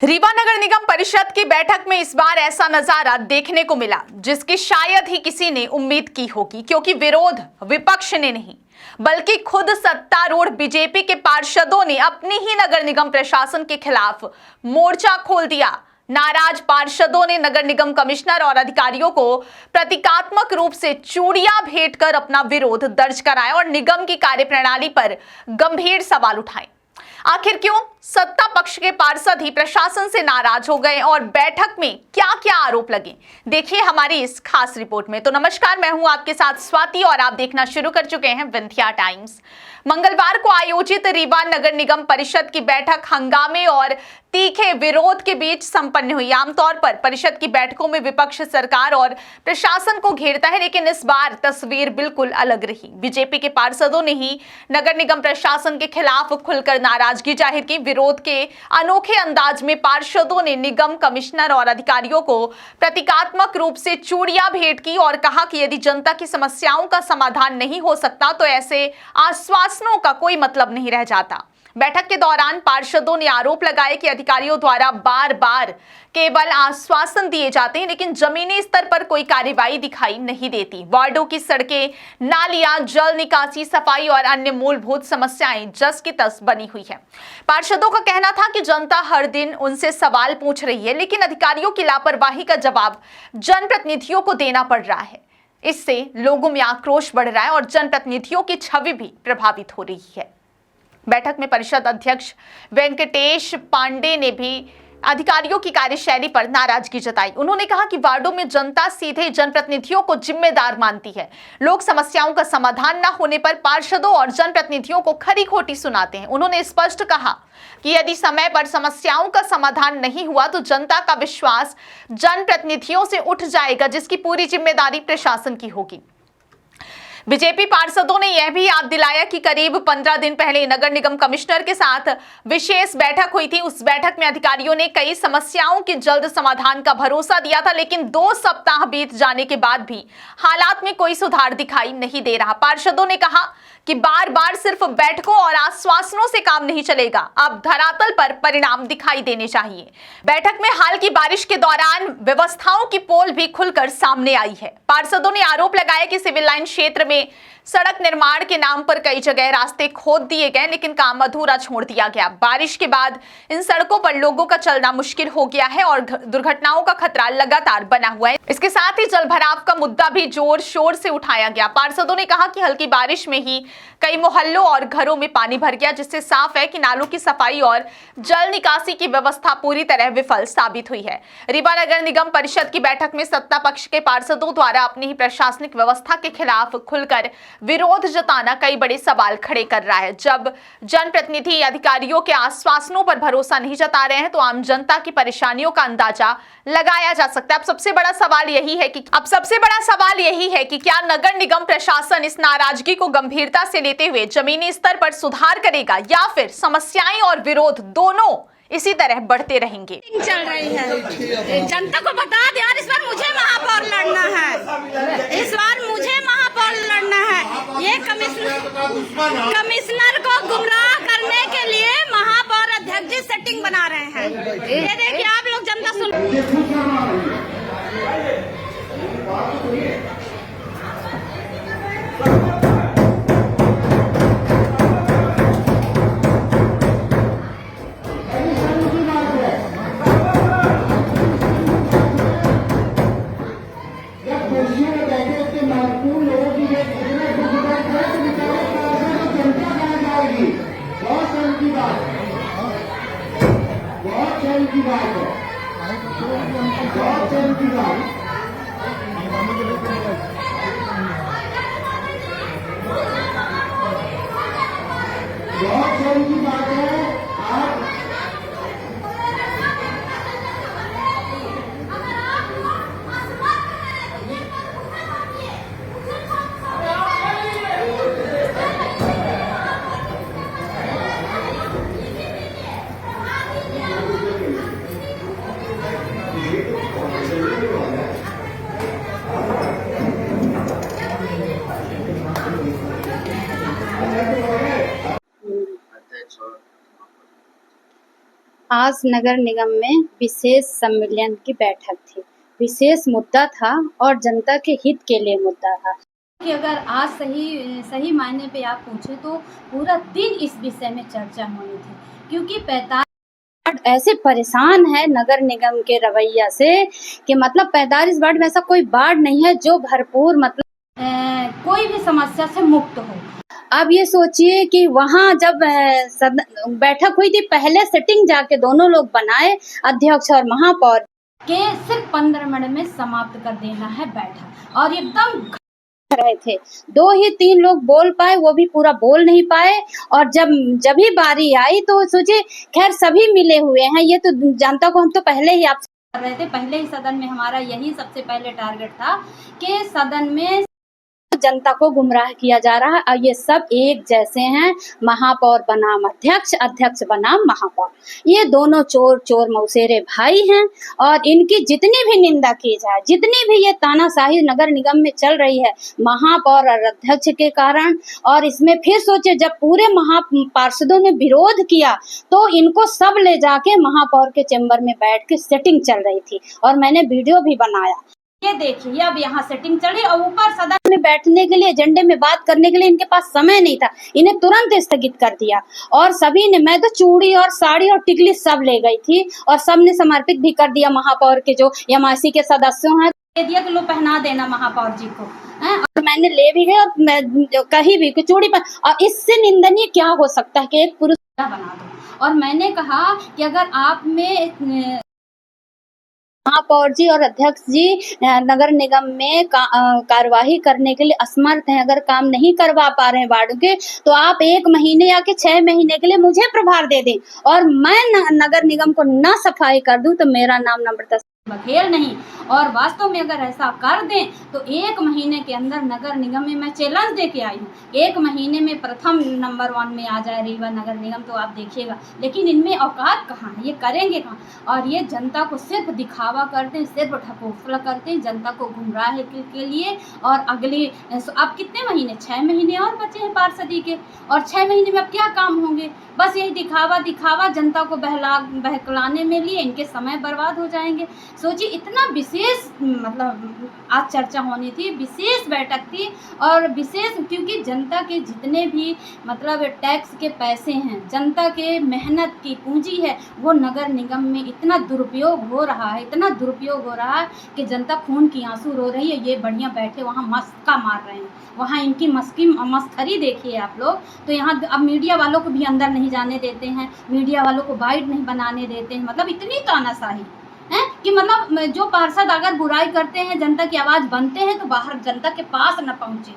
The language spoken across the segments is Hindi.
रीवा नगर निगम परिषद की बैठक में इस बार ऐसा नजारा देखने को मिला जिसकी शायद ही किसी ने उम्मीद की होगी, क्योंकि विरोध विपक्ष ने नहीं बल्कि खुद सत्तारूढ़ बीजेपी के पार्षदों ने अपनी ही नगर निगम प्रशासन के खिलाफ मोर्चा खोल दिया। नाराज पार्षदों ने नगर निगम कमिश्नर और अधिकारियों को प्रतीकात्मक रूप से चूड़ियां भेंट कर अपना विरोध दर्ज कराया और निगम की कार्यप्रणाली पर गंभीर सवाल उठाए। आखिर क्यों सत्ता पक्ष के पार्षद ही प्रशासन से नाराज हो गए और बैठक में क्या क्या आरोप लगे, देखिए हमारी इस खास रिपोर्ट में। तो नमस्कार, मैं हूं आपके साथ स्वाति और आप देखना शुरू कर चुके हैं विंध्या टाइम्स। मंगलवार को आयोजित रीवा नगर निगम परिषद की बैठक हंगामे और तीखे विरोध के बीच संपन्न हुई। आमतौर पर परिषद की बैठकों में विपक्ष सरकार और प्रशासन को घेरता है, लेकिन इस बार तस्वीर बिल्कुल अलग रही। बीजेपी के पार्षदों ने ही नगर निगम प्रशासन के खिलाफ खुलकर नाराजगी जाहिर की। विरोध के अनोखे अंदाज में पार्षदों ने निगम कमिश्नर और अधिकारियों को प्रतीकात्मक रूप से चूड़ियां भेंट की और कहा कि यदि जनता की समस्याओं का समाधान नहीं हो सकता तो ऐसे आश्वासनों का कोई मतलब नहीं रह जाता। बैठक के दौरान पार्षदों ने आरोप लगाए कि अधिकारियों द्वारा बार बार केवल आश्वासन दिए जाते हैं, लेकिन जमीनी स्तर पर कोई कार्रवाई दिखाई नहीं देती। वार्डों की सड़कें, नालियां, जल निकासी, सफाई और अन्य मूलभूत समस्याएं जस की तस बनी हुई है। पार्षदों का कहना था कि जनता हर दिन उनसे सवाल पूछ रही है, लेकिन अधिकारियों की लापरवाही का जवाब जनप्रतिनिधियों को देना पड़ रहा है। इससे लोगों में आक्रोश बढ़ रहा है और जनप्रतिनिधियों की छवि भी प्रभावित हो रही है। बैठक में परिषद अध्यक्ष वेंकटेश पांडे ने भी अधिकारियों की कार्यशैली पर नाराजगी जताई। उन्होंने कहा कि वार्डों में जनता सीधे जनप्रतिनिधियों को जिम्मेदार मानती है। लोग समस्याओं का समाधान न होने पर पार्षदों और जनप्रतिनिधियों को खरी खोटी सुनाते हैं। उन्होंने स्पष्ट कहा कि यदि समय पर समस्याओं का समाधान नहीं हुआ तो जनता का विश्वास जनप्रतिनिधियों से उठ जाएगा, जिसकी पूरी जिम्मेदारी प्रशासन की होगी। बीजेपी पार्षदों ने यह भी याद दिलाया कि करीब 15 दिन पहले नगर निगम कमिश्नर के साथ विशेष बैठक हुई थी। उस बैठक में अधिकारियों ने कई समस्याओं के जल्द समाधान का भरोसा दिया था, लेकिन 2 सप्ताह बीत जाने के बाद भी हालात में कोई सुधार दिखाई नहीं दे रहा। पार्षदों ने कहा कि बार बार सिर्फ बैठकों और आश्वासनों से काम नहीं चलेगा, अब धरातल पर परिणाम दिखाई देने चाहिए। बैठक में हाल की बारिश के दौरान व्यवस्थाओं की पोल भी खुलकर सामने आई है। पार्षदों ने आरोप लगाया कि सिविल लाइन क्षेत्र में सड़क निर्माण के नाम पर कई जगह रास्ते खोद दिए गए, लेकिन काम अधूरा छोड़ दिया गया। बारिश के बाद इन सड़कों पर लोगों का चलना मुश्किल हो गया है और दुर्घटनाओं का खतरा लगातार बना हुआ है। इसके साथ ही जलभराव का मुद्दा भी जोर शोर से उठाया गया। पार्षदों ने कहा कि हल्की बारिश में ही कई मोहल्लों और घरों में पानी भर गया, जिससे साफ है कि नालों की सफाई और जल निकासी की व्यवस्था पूरी तरह विफल साबित हुई है। रीवा नगर निगम परिषद की बैठक में सत्ता पक्ष के पार्षदों द्वारा अपनी ही प्रशासनिक व्यवस्था के खिलाफ खुलकर विरोध जताना कई बड़े सवाल खड़े कर रहा है। जब जनप्रतिनिधि अधिकारियों के आश्वासनों पर भरोसा नहीं जता रहे हैं तो आम जनता की परेशानियों का अंदाजा लगाया जा सकता है। अब सबसे बड़ा सवाल यही है कि क्या नगर निगम प्रशासन इस नाराजगी को गंभीरता से लेते हुए जमीनी स्तर पर सुधार करेगा या फिर समस्याएं और विरोध दोनों इसी तरह बढ़ते रहेंगे। चल रही है, जनता को बता दे यार, इस बार मुझे महापौर लड़ना है, इस बार मुझे महापौर लड़ना है। ये कमिश्नर को गुमराह करने के लिए महापौर अध्यक्ष जी सेटिंग बना रहे हैं। ये देखिए आप लोग, जनता सुन। आज नगर निगम में विशेष सम्मेलन की बैठक थी। विशेष मुद्दा था और जनता के हित के लिए मुद्दा था कि अगर आज सही मायने पे आप पूछे तो पूरा दिन इस विषय में चर्चा होनी थी, क्योंकि 45 ऐसे परेशान है नगर निगम के रवैया से कि मतलब 45 वार्ड में ऐसा कोई वार्ड नहीं है जो भरपूर मतलब कोई भी समस्या से मुक्त हो। अब ये सोचिए कि वहाँ जब बैठक हुई थी, पहले सेटिंग जाके दोनों लोग बनाए, अध्यक्ष और महापौर के सिर्फ 15 मिनट में समाप्त कर देना है बैठक, और एकदम रहे थे। 2 ही 3 लोग बोल पाए, वो भी पूरा बोल नहीं पाए। और जब ही बारी आई तो सोचे खैर सभी मिले हुए हैं, ये तो जनता को हम तो पहले ही आप कर रहे थे। पहले ही सदन में हमारा यही सबसे पहले टारगेट था कि सदन में जनता को गुमराह किया जा रहा है और ये सब एक जैसे हैं। महापौर बनाम अध्यक्ष, अध्यक्ष बनाम महापौर, ये दोनों चोर मौसेरे भाई हैं। और इनकी जितनी भी निंदा की जाए, जितनी भी ये तानाशाही नगर निगम में चल रही है महापौर और अध्यक्ष के कारण, और इसमें फिर सोचे जब पूरे पार्षदों ने विरोध किया तो इनको सब ले जाके महापौर के चैम्बर में बैठ के सेटिंग चल रही थी और मैंने वीडियो भी बनाया। ये देखिए अब यहाँ सेटिंग चल रही और ऊपर सदन में बैठने के लिए, एजेंडे में बात करने के लिए इनके पास समय नहीं था, इन्हें तुरंत स्थगित कर दिया। और सभी ने, मैं तो चूड़ी और साड़ी और टिकली सब ले गई थी और सब ने समर्पित भी कर दिया महापौर के जो एमआईसी के सदस्यों हैं, दे दिया कि लो पहना देना महापौर जी को। और मैंने ले भी गई और मैं कहीं भी चूड़ी पर, और इससे निंदनीय क्या हो सकता है कि एक पुरुष बना दो। और मैंने कहा कि अगर आप में महापौर जी और अध्यक्ष जी नगर निगम में कार्यवाही करने के लिए असमर्थ हैं, अगर काम नहीं करवा पा रहे हैं वार्ड के, तो आप 1 महीने या कि 6 महीने के लिए मुझे प्रभार दे दें और मैं नगर निगम को न सफाई कर दूं तो मेरा नाम नम्रता बघेल नहीं। और वास्तव में अगर ऐसा कर दें तो 1 महीने के अंदर नगर निगम में मैं चैलेंज दे के आई हूँ, 1 महीने में प्रथम नंबर 1 में आ जाए रीवा नगर निगम, तो आप देखिएगा। लेकिन इनमें औकात कहाँ है, ये करेंगे कहाँ? और ये जनता को सिर्फ दिखावा करते हैं, सिर्फ ढकोसला करते हैं जनता को गुमराह के लिए। और अगले अब कितने महीने, 6 महीने और बचे हैं पार्षदी के, और 6 महीने में अब क्या काम होंगे? बस यही दिखावा जनता को बहलाने में लिए इनके समय बर्बाद हो जाएंगे। सोचिए इतना विशेष मतलब आज चर्चा होनी थी, विशेष बैठक थी और विशेष क्योंकि जनता के जितने भी मतलब टैक्स के पैसे हैं, जनता के मेहनत की पूंजी है, वो नगर निगम में इतना दुरुपयोग हो रहा है, इतना दुरुपयोग हो रहा है कि जनता खून की आंसू रो रही है। ये बढ़िया बैठे वहाँ मस्का मार रहे हैं, वहाँ इनकी मस्खरी देखिए आप लोग। तो यहाँ अब मीडिया वालों को भी अंदर नहीं जाने देते हैं, मीडिया वालों को बाइट नहीं बनाने देते हैं। मतलब इतनी तानाशाही है कि मतलब जो पार्षद अगर बुराई करते हैं, जनता की आवाज़ बनते हैं, तो बाहर जनता के पास न पहुँचे,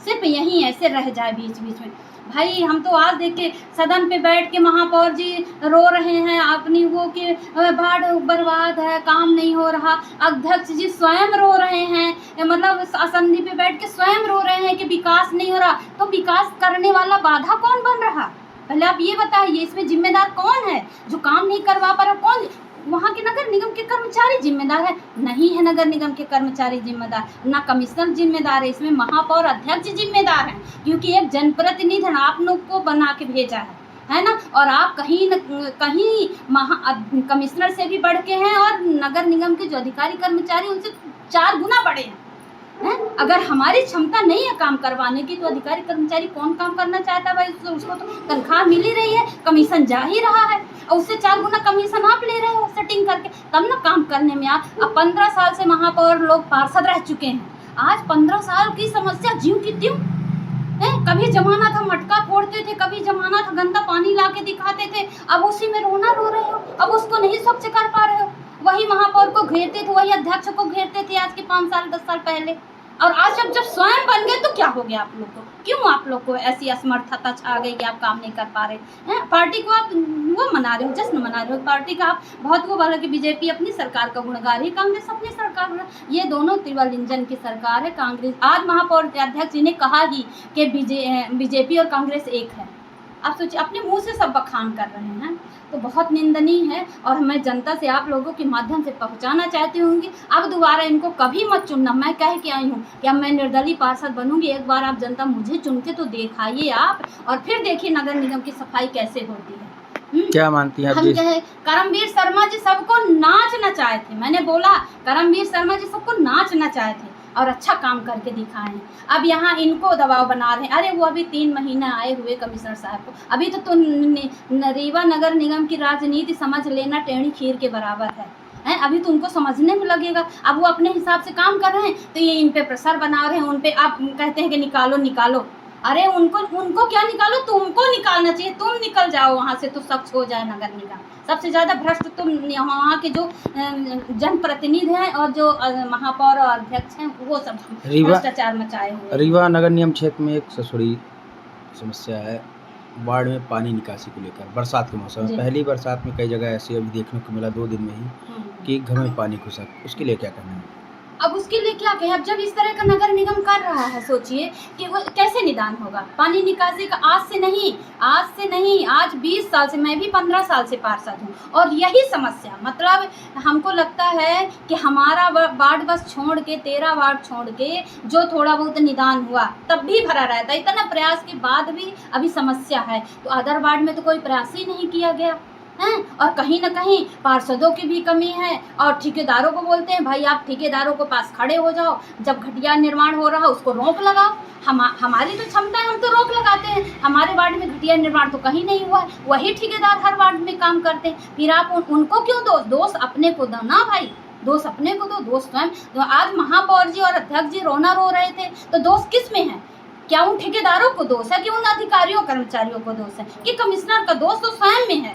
सिर्फ यहीं ऐसे रह जाए बीच बीच में। भाई हम तो आज देख के सदन पे बैठ के महापौर जी रो रहे हैं अपनी वो कि बाढ़ बर्बाद है, काम नहीं हो रहा। अध्यक्ष जी स्वयं रो रहे हैं, मतलब असेंबली पे बैठ के स्वयं रो रहे हैं कि विकास नहीं हो रहा। तो विकास करने वाला बाधा कौन बन रहा? पहले आप ये बताइए, इसमें जिम्मेदार कौन है? जो काम नहीं करवा पा रहा कौन? वहाँ के नगर निगम के कर्मचारी जिम्मेदार है? नहीं है नगर निगम के कर्मचारी जिम्मेदार, ना कमिश्नर जिम्मेदार है, इसमें महापौर अध्यक्ष जिम्मेदार हैं, क्योंकि एक जनप्रतिनिधि आप लोग को बना के भेजा है ना। और आप कहीं न कहीं कमिश्नर से भी बढ़ के हैं और नगर निगम के जो अधिकारी कर्मचारी उनसे 4 गुना बड़े हैं। अगर हमारी क्षमता नहीं है काम करवाने की तो अधिकारी कर्मचारी कौन काम करना चाहता है? भाई उसको तो तनख्वाह मिल ही रही है, कमीशन जा ही रहा है, और उससे 4 गुना कमीशन आप ले रहे हो सेटिंग करके, तब ना काम करने में आप। अब 15 साल से महापौर लोग पार्षद रह चुके हैं, आज 15 साल की समस्या ज्यों की त्यों। कभी जमाना था मटका फोड़ते थे, कभी जमाना था गंदा पानी ला के दिखाते थे, अब उसी में रोना रो रहे हो, अब उसको नहीं स्वच्छ कर पा रहे हो। वही महापौर को घेरते थे, वही अध्यक्ष को घेरते थे आज के 5 साल 10 साल पहले, और आज जब स्वयं बन गए तो क्या हो गया आप लोग को? क्यों आप लोग को ऐसी असमर्थता छा गई कि आप काम नहीं कर पा रहे हैं? पार्टी को आप वो मना रहे हो, जश्न मना रहे हो पार्टी का आप बहुत वो वाला कि बीजेपी अपनी सरकार का गुण गा रही है, कांग्रेस अपनी सरकार, ये दोनों त्रिबल इंजन की सरकार है कांग्रेस। आज महापौर अध्यक्ष जी ने कहा ही कि बीजेपी और कांग्रेस एक है। आप सोचिए, अपने मुंह से सब बखान कर रहे हैं, तो बहुत निंदनीय है। और मैं जनता से आप लोगों के माध्यम से पहुंचाना चाहती हूँ कि अब दोबारा इनको कभी मत चुनना। मैं कह के आई हूँ कि अब मैं निर्दलीय पार्षद बनूंगी, एक बार आप जनता मुझे चुन के तो दिखाइए आप, और फिर देखिए नगर निगम की सफाई कैसे होती है। क्या मानती हैं आप हम जी? कहे करमवीर शर्मा जी सबको नाच नचाए थे। मैंने बोला करमवीर शर्मा जी सबको नाच नचाए थे और अच्छा काम करके दिखाए हैं। अब यहाँ इनको दबाव बना रहे हैं। अरे वो अभी 3 महीना आए हुए कमिश्नर साहब को, अभी तो रीवा नगर निगम की राजनीति समझ लेना टेढ़ी खीर के बराबर है। अभी तो उनको समझने में लगेगा। अब वो अपने हिसाब से काम कर रहे हैं तो ये इन पे प्रेशर बना रहे हैं, उन पे आप कहते हैं कि निकालो निकालो। अरे उनको क्या निकालो, तुमको निकालना चाहिए। तुम निकल जाओ वहाँ से तो स्वच्छ हो जाए नगर निगम। सबसे ज़्यादा भ्रष्ट तुम वहाँ के जो जनप्रतिनिधि हैं और जो महापौर और अध्यक्ष हैं वो सब भ्रष्टाचार मचाए हुए। रीवा नगर निगम क्षेत्र में एक ससुरी समस्या है वार्ड में पानी निकासी को लेकर। बरसात के मौसम में पहली बरसात में कई जगह ऐसे अभी देखने को मिला 2 दिन में ही कि घर में पानी घुसा। उसके लिए क्या करना है? अब उसके लिए क्या कहें। अब जब इस तरह का नगर निगम कर रहा है, सोचिए कि वो कैसे निदान होगा। पानी निकासी का आज से नहीं, आज 20 साल से, मैं भी 15 साल से पार्षद हूँ और यही समस्या, मतलब हमको लगता है कि हमारा वार्ड बस छोड़ के 13 वार्ड छोड़ के जो थोड़ा बहुत निदान हुआ तब भी भरा रहता है। इतना प्रयास के बाद भी अभी समस्या है। तो अदर वार्ड में तो कोई प्रयास ही नहीं किया गया हैं। और कहीं ना कहीं पार्षदों की भी कमी है और ठेकेदारों को बोलते हैं भाई आप ठेकेदारों के पास खड़े हो जाओ, जब घटिया निर्माण हो रहा उसको रोक लगाओ। हमारी तो क्षमता है, हम तो रोक लगाते हैं। हमारे वार्ड में घटिया निर्माण तो कहीं नहीं हुआ है, वही ठेकेदार हर वार्ड में काम करते हैं। फिर आप उनको क्यों दोष अपने को दो ना भाई, दोष अपने को दो, दोष स्वयं। तो आज महापौर जी और अध्यक्ष जी रोना रो रहे थे तो दोष किस में है? क्या उन ठेकेदारों को दोष है कि उन अधिकारियों कर्मचारियों को दोष है कि कमिश्नर का दोष तो स्वयं में है?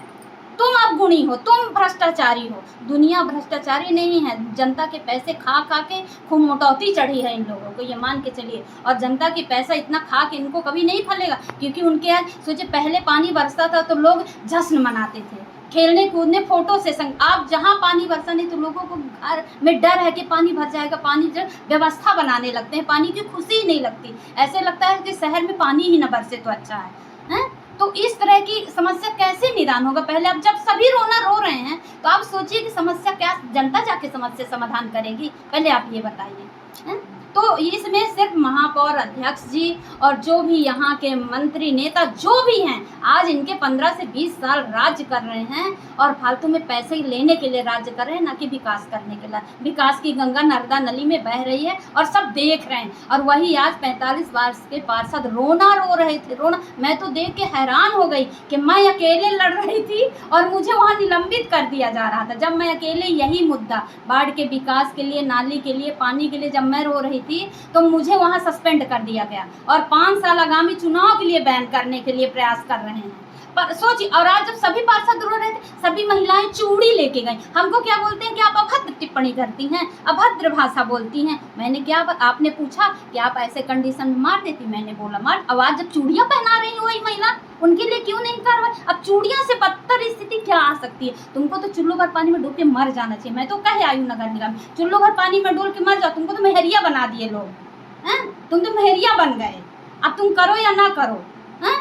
तुम अवगुणी हो, तुम भ्रष्टाचारी हो। दुनिया भ्रष्टाचारी नहीं है, जनता के पैसे खा के खूब मोटौती चढ़ी है इन लोगों को, ये मान के चलिए। और जनता की पैसा इतना खा के इनको कभी नहीं फलेगा, क्योंकि उनके यहाँ सोचिए पहले पानी बरसता था तो लोग जश्न मनाते थे, खेलने कूदने फोटो से संग। आप जहाँ पानी बरसा नहीं तो लोगों को घर में डर है कि पानी भर जाएगा, पानी जो व्यवस्था बनाने लगते हैं, पानी की खुशी ही नहीं लगती। ऐसे लगता है कि शहर में पानी ही न बरसे तो अच्छा है। तो इस तरह की समस्या कैसे निदान होगा? पहले अब जब सभी रोना रो रहे हैं तो आप सोचिए कि समस्या क्या जनता जाके समस्या समाधान करेगी? पहले आप ये बताइए। तो इसमें सिर्फ महापौर अध्यक्ष जी और जो भी यहाँ के मंत्री नेता जो भी हैं, आज इनके 15 से 20 साल राज्य कर रहे हैं और फालतू में पैसे लेने के लिए राज्य कर रहे हैं, ना कि विकास करने के लिए। विकास की गंगा नर्मदा नली में बह रही है और सब देख रहे हैं। और वही आज 45 वर्ष के पार्षद रोना रो रहे थे, रोना। मैं तो देख के हैरान हो गई कि मैं अकेले लड़ रही थी और मुझे वहाँ निलंबित कर दिया जा रहा था। जब मैं अकेले यही मुद्दा बाढ़ के विकास के लिए, नाली के लिए, पानी के लिए जब मैं रो रही थी तो मुझे वहां सस्पेंड कर दिया गया और 5 साल आगामी चुनाव के लिए बैन करने के लिए प्रयास कर रहे हैं। पर सोचिए, और आज जब सभी पार्षद रो रहे थे, सभी महिलाएं चूड़ी लेके गई। हमको क्या बोलते हैं कि आप अभद्र टिप्पणी करती हैं, अभद्र भाषा बोलती हैं। मैंने क्या, आपने पूछा कि आप ऐसे कंडीशन में मार देती? मैंने बोला मार। अब आज जब चूड़ियां पहना रही वही महिला, उनके लिए क्यों नहीं कार्रवाई? अब चूड़ियां से बदतर स्थिति क्या आ सकती है? तुमको तो चुल्लू भर पानी में डूब के मर जाना चाहिए। मैं तो कहे आयु नगर निगम, चुल्लू भर पानी में डूब के मर जाओ। तुमको तो मेहरिया बना दिए लोग हैं, तुम तो मेहरिया बन गए। अब तुम करो या ना करो, हैं?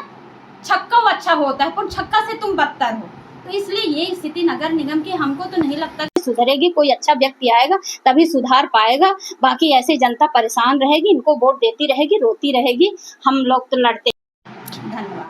छक्का अच्छा होता है पर छक्का से तुम बदतर हो। तो इसलिए ये स्थिति नगर निगम की हमको तो नहीं लगता कि सुधरेगी। कोई अच्छा व्यक्ति आएगा तभी सुधार पाएगा, बाकी ऐसे जनता परेशान रहेगी, इनको वोट देती रहेगी, रोती रहेगी। हम लोग तो लड़ते। धन्यवाद।